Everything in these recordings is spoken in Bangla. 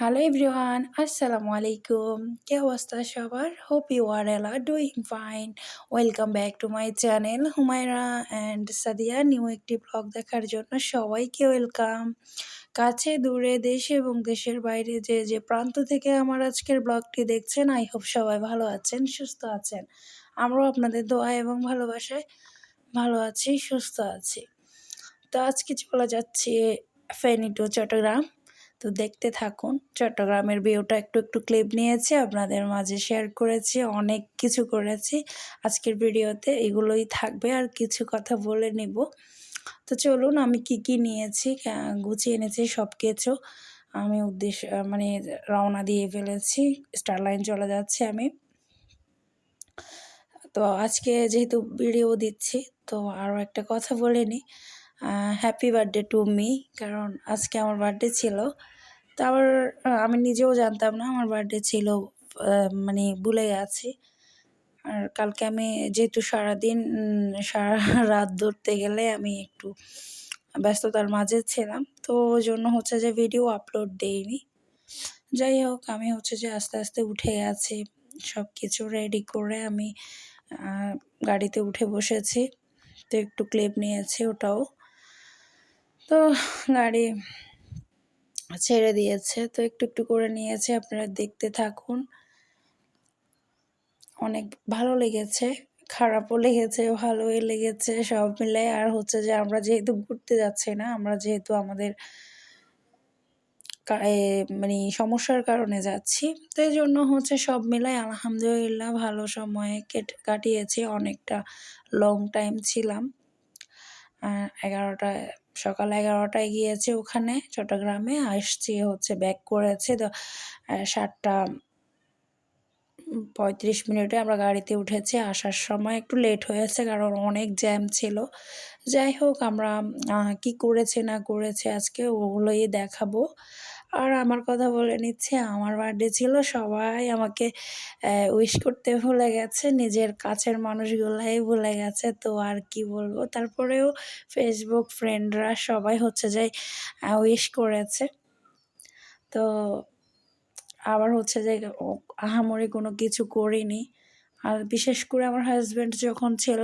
Hello everyone, Assalamu alaikum. কি অবস্থা সবার? Hope you are all are doing fine. Welcome back to my channel Humaira and Sadia new একটি ব্লগ দেখার জন্য সবাইকে ওয়েলকাম। কাছে দূরে দেশে এবং দেশের বাইরে যে প্রান্ত থেকে আমার আজকের ব্লগটি দেখছেন, আই হোপ সবাই ভালো আছেন, সুস্থ আছেন। আমরাও আপনাদের দোয়া এবং ভালোবাসায় ভালো আছি, সুস্থ আছি। তো আজকে চলে যাচ্ছি ফেনী টু চট্টগ্রাম। তো দেখতে থাকুন। চট্টগ্রামের ভিউটা একটু ক্লিপ নিয়েছি, আপনাদের মাঝে শেয়ার করেছি, অনেক কিছু করেছি। আজকের ভিডিওতে এগুলোই থাকবে, আর কিছু কথা বলে নিব। তো চলুন, আমি কি নিয়েছি গুছিয়ে এনেছি সব কিছু। আমি মানে রওনা দিয়ে ফেলেছি, স্টারলাইন চলে যাচ্ছে আমি। তো আজকে যেহেতু ভিডিও দিচ্ছি, তো আরও একটা কথা বলে নিই, হ্যাপি বার্থডে টু মি, কারণ আজকে আমার বার্থডে ছিল। তো আবার আমি নিজেও জানতাম না আমার বার্থডে ছিল, মানে ভুলে গেছি। আর কালকে আমি যেহেতু সারাদিন সারা রাত ধরতে গেলে আমি একটু ব্যস্ততার মাঝে ছিলাম, তো ওই জন্য হচ্ছে যে ভিডিও আপলোড দেইনি। যাই হোক, আমি হচ্ছে যে আস্তে আস্তে উঠে গেছি, সব কিছু রেডি করে আমি গাড়িতে উঠে বসেছি। তো একটু ক্লিপ নিয়েছি ওটাও। তো গাড়ি ছেড়ে দিয়েছে, তো একটু করে নিয়েছে, আপনারা দেখতে থাকুন। অনেক ভালো লেগেছে, খারাপও লেগেছে, ভালোই লেগেছে, সব মিলে। আর হচ্ছে যে আমরা যেহেতু ঘুরতে যাচ্ছি না, আমরা যেহেতু আমাদের মানে সমস্যার কারণে যাচ্ছি, তো এই জন্য হচ্ছে সব মিলাই আলহামদুলিল্লাহ ভালো সময়ে কাটিয়েছি। অনেকটা লং টাইম ছিলাম। 11টায়, সকাল 11টায় গিয়েছি ওখানে চট্টগ্রামে, আসছি হচ্ছে ব্যাক করেছে তো 7টা 35 মিনিটে আমরা গাড়িতে উঠেছি। আসার সময় একটু লেট হয়েছে, কারণ অনেক জ্যাম ছিল। যাই হোক, আমরা কি করেছি না করেছি আজকে ওগুলোই দেখাবো। আর আমার কথা বলে নিচ্ছি, আমার বার্থডে ছিল, সবাই আমাকে উইশ করতে ভুলে গেছে, নিজের কাছের মানুষগুলাই ভুলে গেছে। তো আর কি বলবো, তারপরেও ফেসবুক ফ্রেন্ডরা সবাই হচ্ছে যে উইশ করেছে। তো আবার হচ্ছে যে আহামরি কোনো কিছু করিনি। আর বিশেষ করে আমার হাজব্যান্ড যখন ছিল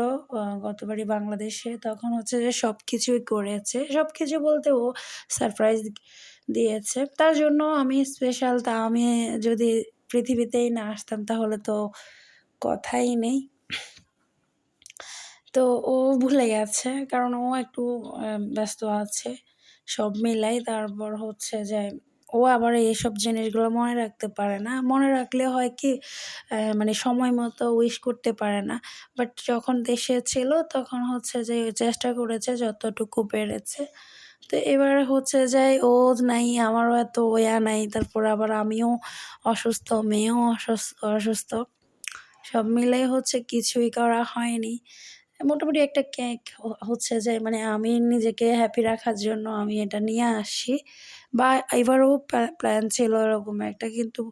গতবারই বাংলাদেশে, তখন হচ্ছে যে সব কিছুই করেছে। সব কিছু বলতে ও সারপ্রাইজ দিয়েছে, তার জন্য আমি স্পেশাল। তা আমি যদি পৃথিবীতেই না আসতাম তাহলে তো কথাই নেই। তো ও ভুলে গেছে, কারণ ও একটু ব্যস্ত আছে সব মিলাই। তারপর হচ্ছে যে ও আবার এইসব জিনিসগুলো মনে রাখতে পারে না। মনে রাখলে হয় কি, মানে সময় মতো উইশ করতে পারে না। বাট যখন দেশে ছিল তখন হচ্ছে যে চেষ্টা করেছে যতটুকু পেরেছে। তো এবারে হচ্ছে যে ও নাই, আমারও এত ওয়া নাই, তারপর আবার আমিও অসুস্থ, মেয়েও অসুস্থ, সব মিলাই হচ্ছে কিছুই করা হয়নি। মোটামুটি একটা কেক হচ্ছে যে, মানে আমি নিজেকে হ্যাপি রাখার জন্য আমি এটা নিয়ে আসি, বা এবারও প্ল্যান ছিল এরকম একটা, কিন্তু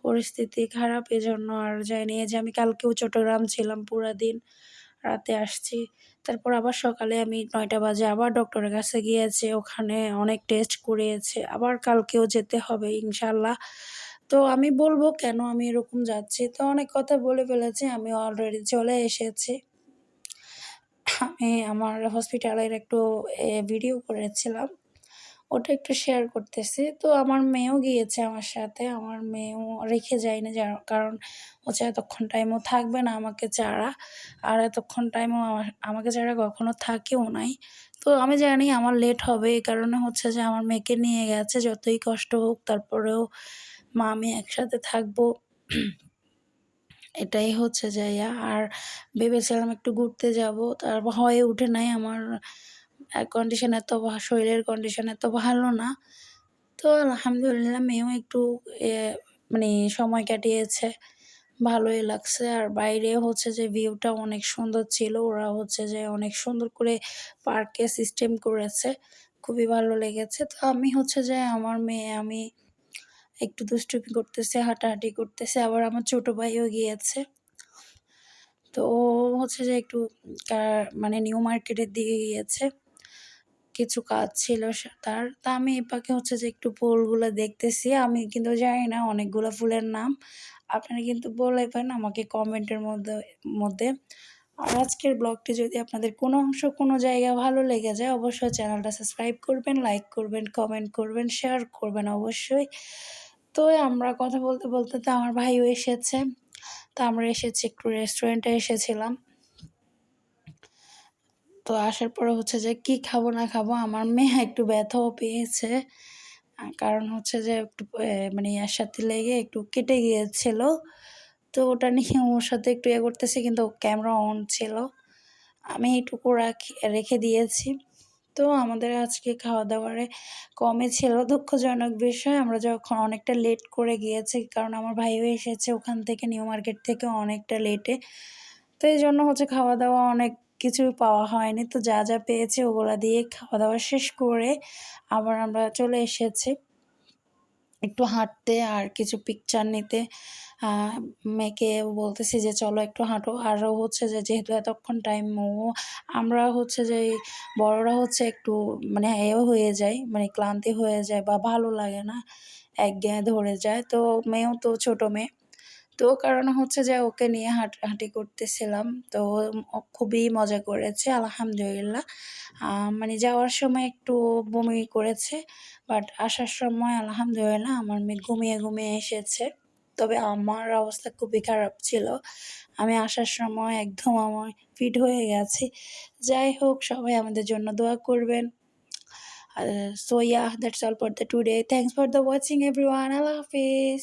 পরিস্থিতি খারাপ, এজন্য আর যাইনি। এই যে আমি কালকেও চট্টগ্রাম ছিলাম পুরা দিন, রাতে আসছি। তারপর আবার সকালে আমি 9টা বাজে আবার ডক্টরের কাছে গিয়েছি, ওখানে অনেক টেস্ট করিয়েছে, আবার কালকেও যেতে হবে ইনশাল্লাহ। তো আমি বলবো কেন আমি এরকম যাচ্ছি, তো অনেক কথা বলে ফেলেছি, আমি অলরেডি চলে এসেছি। আমি আমার হসপিটালের একটু ভিডিও করেছিলাম, ওটা একটু শেয়ার করতেছি। তো আমার মেয়েও গিয়েছে আমার সাথে, আমার মেয়েও রেখে যায়নি, যার কারণ হচ্ছে এতক্ষণ টাইমও থাকবে না আমাকে ছাড়া, আর এতক্ষণ টাইমও আমাকে ছাড়া কখনো থাকেও নাই। তো আমি জানি আমার লেট হবে, এই কারণে হচ্ছে যে আমার মেয়েকে নিয়ে গেছে, যতই কষ্ট হোক তারপরেও মা আমি একসাথে থাকবো, এটাই হচ্ছে যাইয়া। আর ভেবেছিলাম একটু ঘুরতে যাব, তারপর হয়ে ওঠে নাই। আমার কন্ডিশন এত শরীরের কন্ডিশন এত ভালো না। তো আলহামদুলিল্লাহ মেয়েও একটু এ মানে সময় কাটিয়েছে, ভালোই লাগছে। আর বাইরে হচ্ছে যে ভিউটা অনেক সুন্দর ছিল, ওরা হচ্ছে যে অনেক সুন্দর করে পার্কে সিস্টেম করেছে, খুবই ভালো লেগেছে। তো আমি হচ্ছে যে আমার মেয়ে আমি একটু দুষ্টুমি করতেছে, হাঁটাহাঁটি করতেছে, আবার আমার ছোট ভাইও গিয়েছে। তো ও হচ্ছে যে একটু মানে নিউ মার্কেটের দিকে গিয়েছে। কিছু কাজ ছিল তার। তা আমি এই ফাঁকে হচ্ছে যে একটু ফুলগুলো দেখতেছি। আমি কিন্তু জানি না অনেকগুলো ফুলের নাম। আপনারা কিন্তু বলবেন আমাকে কমেন্টের মধ্যে। আর আজকের ব্লগটি যদি আপনাদের কোনো অংশ কোনো জায়গায় ভালো লেগে যায় অবশ্যই চ্যানেলটা সাবস্ক্রাইব করবেন, লাইক করবেন, কমেন্ট করবেন, শেয়ার করবেন অবশ্যই। তো আমরা কথা বলতে তো আমার ভাইও এসেছে। তো আমরা এসেছি একটু রেস্টুরেন্টে এসেছিলাম। তো আসার পরে হচ্ছে যে কি খাবো না খাবো আমার মেয়ে একটু ব্যথাও পেয়েছে। কারণ হচ্ছে যে একটু মানে ইয়ার সাথে লেগে একটু কেটে গিয়েছিল। তো ওটা নিয়ে ওর সাথে একটু ইয়ে করতেছি কিন্তু ক্যামেরা অন ছিল। আমি এইটুকু রেখে দিয়েছি। তো আমাদের আজকে খাওয়া-দাওয়ারে কমই ছিল। দুঃখজনক বিষয় আমরা যখন অনেকটা লেট করে গিয়েছি কারণ আমার ভাইও এসেছে ওখান থেকে নিউ মার্কেট থেকে অনেকটা লেটে। তো এইজন্য হচ্ছে খাওয়া-দাওয়া অনেক কিছুই পাওয়া হয়নি। তো যা, যা পেয়েছি ওগুলা দিয়ে খাওয়া-দাওয়া শেষ করে আবার আমরা চলে এসেছি একটু হাঁটতে আর কিছু পিকচার নিতে। আ মেয়েকে বলতেছি যে, "চলো একটু হাঁটো।" আরও হচ্ছে যে যেহেতু এতক্ষণ টাইম আমরা হচ্ছে যে বড়রা হচ্ছে একটু মানে এও হয়ে যায়, মানে ক্লান্তি হয়ে যায় বা ভালো লাগে না, একঘেয়ে ধরে যায়। তো মেয়েও তো ছোট মেয়ে। তো কারণ হচ্ছে যে ওকে নিয়ে হাঁটাহাঁটি করতেছিলাম। তো ও খুবই মজা করেছে আলহামদুলিল্লাহ। মানে যাওয়ার সময় একটু বমি করেছে। বাট আসার সময় আলহামদুলিল্লাহ আমার মেয়ে ঘুমিয়ে এসেছে। তবে আমার অবস্থা খুবই খারাপ ছিল। আমি আসার সময় একদম আমার ফিট হয়ে গেছি। যাই হোক সবাই আমাদের জন্য দোয়া করবেন। So yeah, that's all for the today. Thanks for the watching everyone. Allah Hafiz.